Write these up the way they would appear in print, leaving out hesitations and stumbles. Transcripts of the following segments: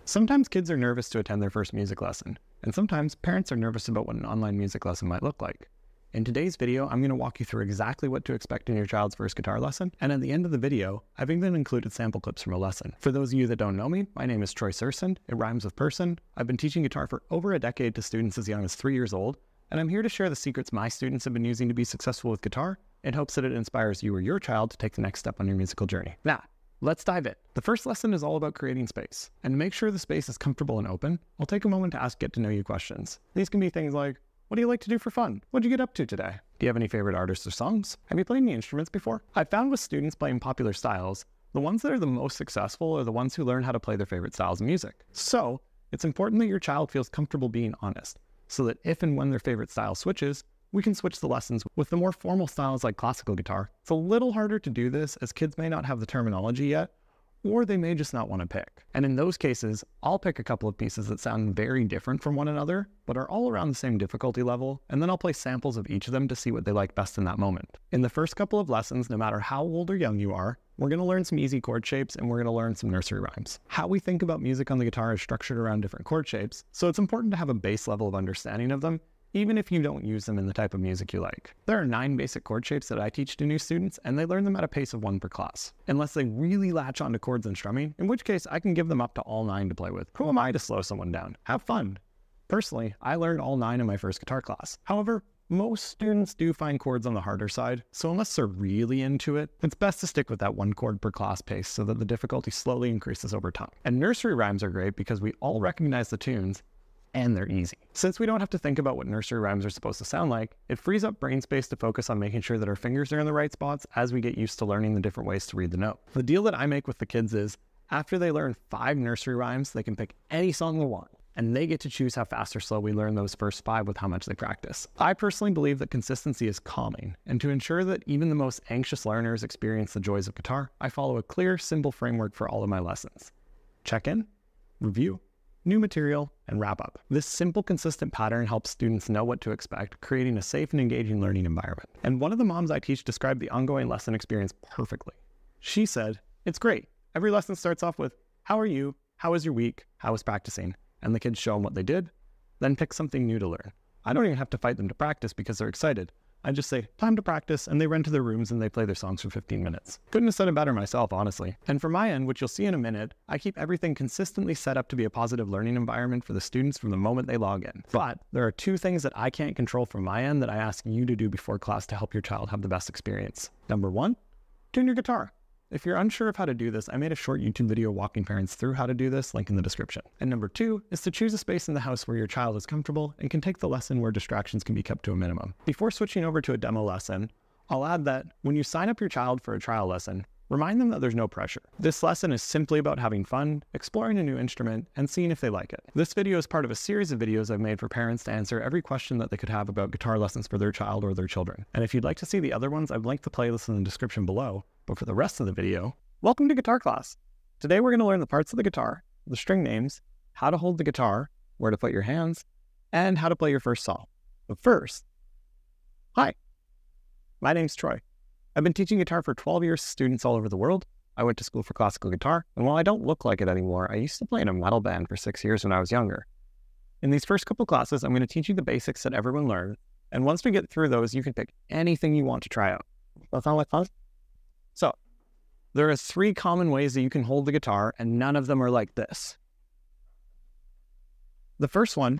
Sometimes kids are nervous to attend their first music lesson, and sometimes parents are nervous about what an online music lesson might look like. In today's video, I'm going to walk you through exactly what to expect in your child's first guitar lesson, and at the end of the video, I've even included sample clips from a lesson. For those of you that don't know me, my name is Troy Sursund. It rhymes with person. I've been teaching guitar for over a decade to students as young as 3 years old, and I'm here to share the secrets my students have been using to be successful with guitar in hopes that it inspires you or your child to take the next step on your musical journey. Now, let's dive in. The first lesson is all about creating space. And to make sure the space is comfortable and open, I'll take a moment to ask get to know you questions. These can be things like, what do you like to do for fun? What did you get up to today? Do you have any favorite artists or songs? Have you played any instruments before? I've found with students playing popular styles, the ones that are the most successful are the ones who learn how to play their favorite styles of music. So it's important that your child feels comfortable being honest, so that if and when their favorite style switches, we can switch the lessons with the more formal styles like classical guitar. It's a little harder to do this as kids may not have the terminology yet, or they may just not want to pick. And in those cases, I'll pick a couple of pieces that sound very different from one another, but are all around the same difficulty level, and then I'll play samples of each of them to see what they like best in that moment. In the first couple of lessons, no matter how old or young you are, we're going to learn some easy chord shapes and we're going to learn some nursery rhymes. How we think about music on the guitar is structured around different chord shapes, so it's important to have a base level of understanding of them, even if you don't use them in the type of music you like. There are 9 basic chord shapes that I teach to new students, and they learn them at a pace of 1 per class. Unless they really latch onto chords and strumming, in which case I can give them up to all 9 to play with. Who am I to slow someone down? Have fun. Personally, I learned all 9 in my first guitar class. However, most students do find chords on the harder side, so unless they're really into it, it's best to stick with that 1 chord per class pace so that the difficulty slowly increases over time. And nursery rhymes are great because we all recognize the tunes, and they're easy. Since we don't have to think about what nursery rhymes are supposed to sound like, it frees up brain space to focus on making sure that our fingers are in the right spots as we get used to learning the different ways to read the note. The deal that I make with the kids is, after they learn 5 nursery rhymes, they can pick any song they want, and they get to choose how fast or slow we learn those first 5 with how much they practice. I personally believe that consistency is calming, and to ensure that even the most anxious learners experience the joys of guitar, I follow a clear, simple framework for all of my lessons. Check in, review, new material, and wrap up. This simple, consistent pattern helps students know what to expect, creating a safe and engaging learning environment. And one of the moms I teach described the ongoing lesson experience perfectly. She said, "It's great. Every lesson starts off with, how are you? How was your week? How was practicing?" And the kids show them what they did, then pick something new to learn. I don't even have to fight them to practice because they're excited. I just say, time to practice, and they run to their rooms and they play their songs for 15 minutes. Couldn't have said it better myself, honestly. And from my end, which you'll see in a minute, I keep everything consistently set up to be a positive learning environment for the students from the moment they log in. But there are 2 things that I can't control from my end that I ask you to do before class to help your child have the best experience. Number 1, tune your guitar. If you're unsure of how to do this, I made a short YouTube video walking parents through how to do this, link in the description. And number 2 is to choose a space in the house where your child is comfortable and can take the lesson where distractions can be kept to a minimum. Before switching over to a demo lesson, I'll add that when you sign up your child for a trial lesson, remind them that there's no pressure. This lesson is simply about having fun, exploring a new instrument, and seeing if they like it. This video is part of a series of videos I've made for parents to answer every question that they could have about guitar lessons for their child or their children. And if you'd like to see the other ones, I've linked the playlist in the description below. But for the rest of the video, welcome to guitar class. Today we're going to learn the parts of the guitar, the string names, how to hold the guitar, where to put your hands, and how to play your first song. But first, hi, my name's Troy. I've been teaching guitar for 12 years to students all over the world. I went to school for classical guitar, and while I don't look like it anymore, I used to play in a metal band for 6 years when I was younger. In these first couple classes, I'm going to teach you the basics that everyone learns, and once we get through those, you can pick anything you want to try out. That sound like fun? So, there are 3 common ways that you can hold the guitar, and none of them are like this. The first way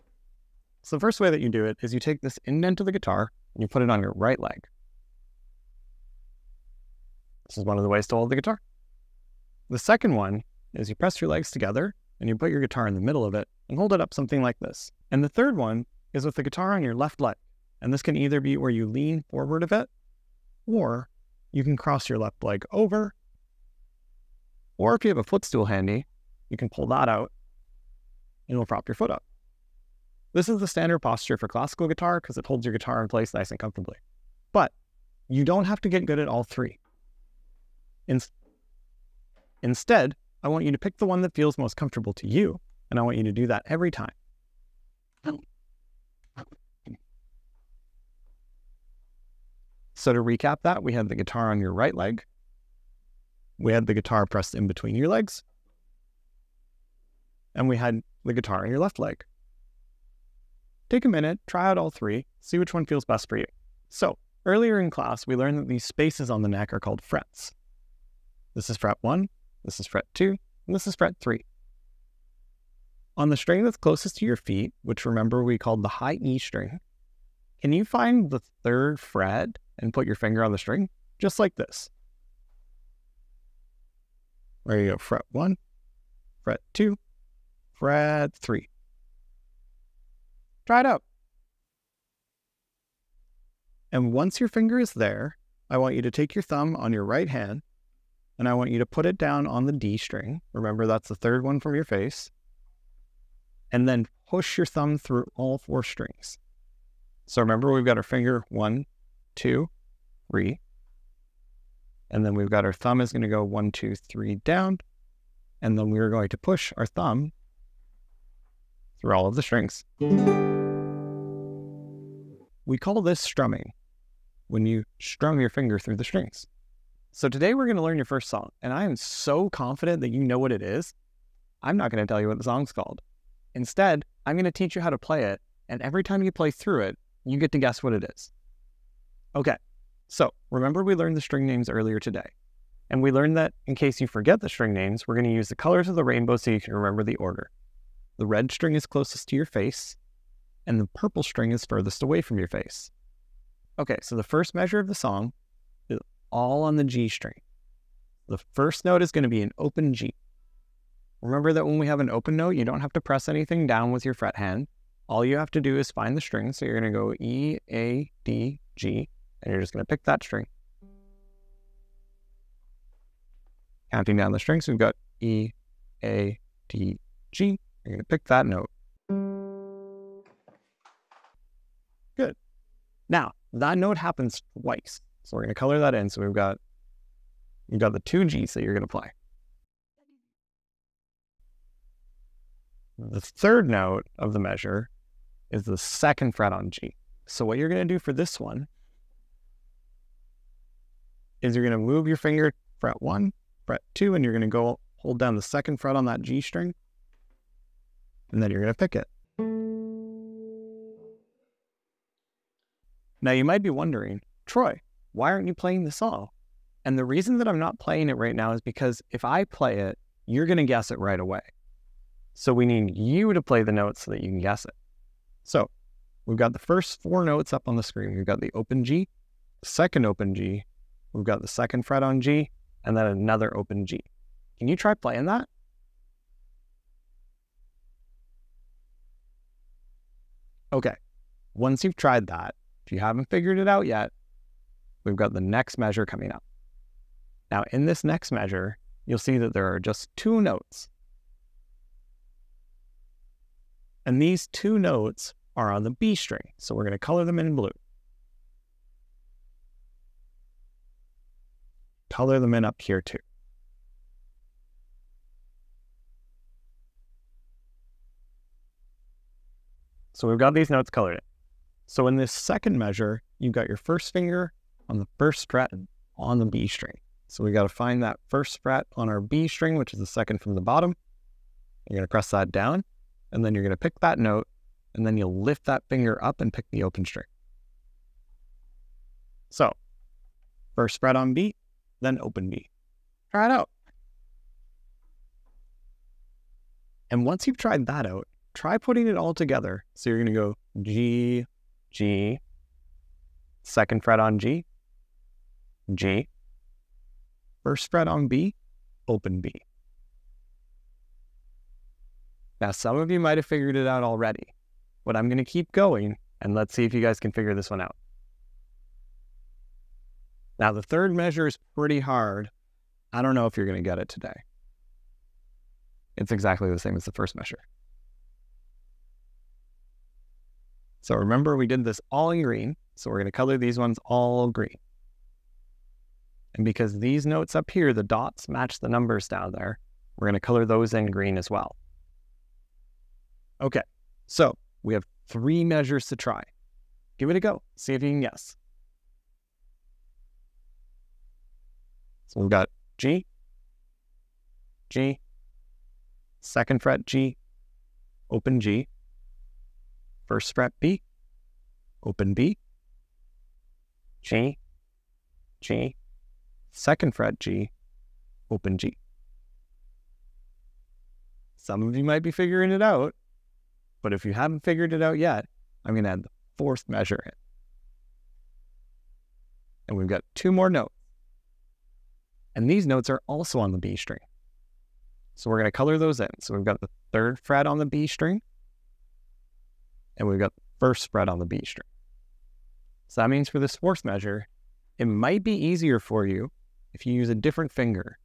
that you do it is you take this indent of the guitar and you put it on your right leg. This is one of the ways to hold the guitar. The second one is you press your legs together and you put your guitar in the middle of it and hold it up something like this. And the third one is with the guitar on your left leg. And this can either be where you lean forward a bit, or you can cross your left leg over, or if you have a footstool handy, you can pull that out and it'll prop your foot up. This is the standard posture for classical guitar because it holds your guitar in place nice and comfortably. But you don't have to get good at all 3. Instead, I want you to pick the one that feels most comfortable to you, and I want you to do that every time. So to recap that, we had the guitar on your right leg, we had the guitar pressed in between your legs, and we had the guitar on your left leg. Take a minute, try out all three, see which one feels best for you. So, earlier in class, we learned that these spaces on the neck are called frets. This is fret 1, this is fret 2, and this is fret 3. On the string that's closest to your feet, which remember we called the high E string, can you find the 3rd fret and put your finger on the string? Just like this. There you go, fret 1, fret 2, fret 3. Try it out. And once your finger is there, I want you to take your thumb on your right hand, and I want you to put it down on the D string. Remember, that's the 3rd one from your face. And then push your thumb through all 4 strings. So remember, we've got our finger 1, 2, 3. And then we've got our thumb is going to go 1, 2, 3 down. And then we're going to push our thumb through all of the strings. We call this strumming, when you strum your finger through the strings. So today we're going to learn your first song, and I am so confident that you know what it is, I'm not going to tell you what the song's called. Instead, I'm going to teach you how to play it, and every time you play through it, you get to guess what it is. Okay, so remember we learned the string names earlier today, and we learned that in case you forget the string names, we're going to use the colors of the rainbow so you can remember the order. The red string is closest to your face, and the purple string is furthest away from your face. Okay, so the first measure of the song is all on the G string. The first note is going to be an open G. Remember that when we have an open note, you don't have to press anything down with your fret hand. All you have to do is find the string. So you're going to go E, A, D, G, and you're just going to pick that string. Counting down the strings, we've got E, A, D, G. You're going to pick that note. Good. Now, that note happens twice. So we're going to color that in. So we've got the 2 Gs that you're going to play. The 3rd note of the measure is the 2nd fret on G. So what you're going to do for this one is you're going to move your finger fret 1, fret 2, and you're going to go hold down the 2nd fret on that G string, and then you're going to pick it. Now you might be wondering, Troy, why aren't you playing the song? And the reason that I'm not playing it right now is because if I play it, you're going to guess it right away. So we need you to play the notes so that you can guess it. So we've got the first 4 notes up on the screen. We've got the open G, the 2nd open G, we've got the 2nd fret on G, and then another open G. Can you try playing that? Okay, once you've tried that, if you haven't figured it out yet, we've got the next measure coming up. Now in this next measure, you'll see that there are just 2 notes. And these 2 notes are on the B string, so we're going to color them in blue. Color them in up here too. So we've got these notes colored in. So in this 2nd measure, you've got your first finger on the 1st fret on the B string. So we got to find that 1st fret on our B string, which is the 2nd from the bottom. You're going to press that down, and then you're going to pick that note, and then you'll lift that finger up and pick the open string. So, 1st fret on B, then open B. Try it out. And once you've tried that out, try putting it all together. So you're going to go G, G, 2nd fret on G, G, 1st fret on B, open B. Now, some of you might have figured it out already, but I'm going to keep going, and let's see if you guys can figure this one out. Now, the 3rd measure is pretty hard. I don't know if you're going to get it today. It's exactly the same as the 1st measure. So remember, we did this all in green, so we're going to color these ones all green. And because these notes up here, the dots match the numbers down there, we're going to color those in green as well. Okay, so we have 3 measures to try. Give it a go. See if you can guess. So we've got G, G, 2nd fret G, open G, first fret B, open B, G, G, second fret G, open G. Some of you might be figuring it out, but if you haven't figured it out yet, I'm going to add the fourth measure in. And we've got two more notes. And these notes are also on the B string. So we're going to color those in. So we've got the third fret on the B string, and we've got the first fret on the B string. So that means for this fourth measure, it might be easier for you if you use a different finger.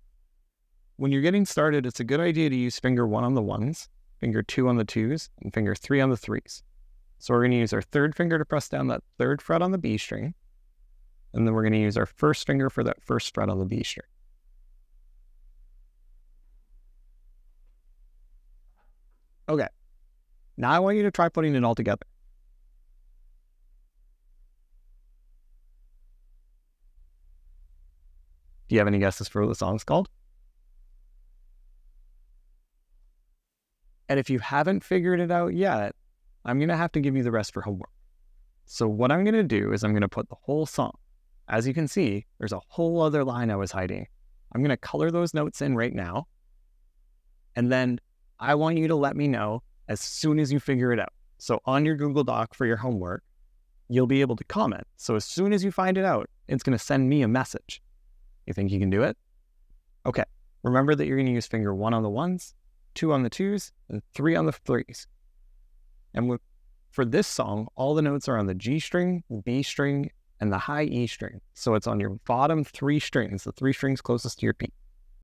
When you're getting started, it's a good idea to use finger 1 on the 1s, finger 2 on the 2s, and finger 3 on the 3s. So we're going to use our third finger to press down that third fret on the B string, and then we're going to use our first finger for that first fret on the B string. Okay, now I want you to try putting it all together. Do you have any guesses for what the song's called? And if you haven't figured it out yet, I'm going to have to give you the rest for homework. So what I'm going to do is I'm going to put the whole song. As you can see, there's a whole other line I was hiding. I'm going to color those notes in right now. And then I want you to let me know as soon as you figure it out. So on your Google Doc for your homework, you'll be able to comment. So as soon as you find it out, it's going to send me a message. You think you can do it? Okay. Remember that you're going to use finger 1 on the 1s, 2 on the 2s, and 3 on the 3s. And for this song, all the notes are on the G string, B string, and the high E string. So it's on your bottom 3 strings, the 3 strings closest to your beat.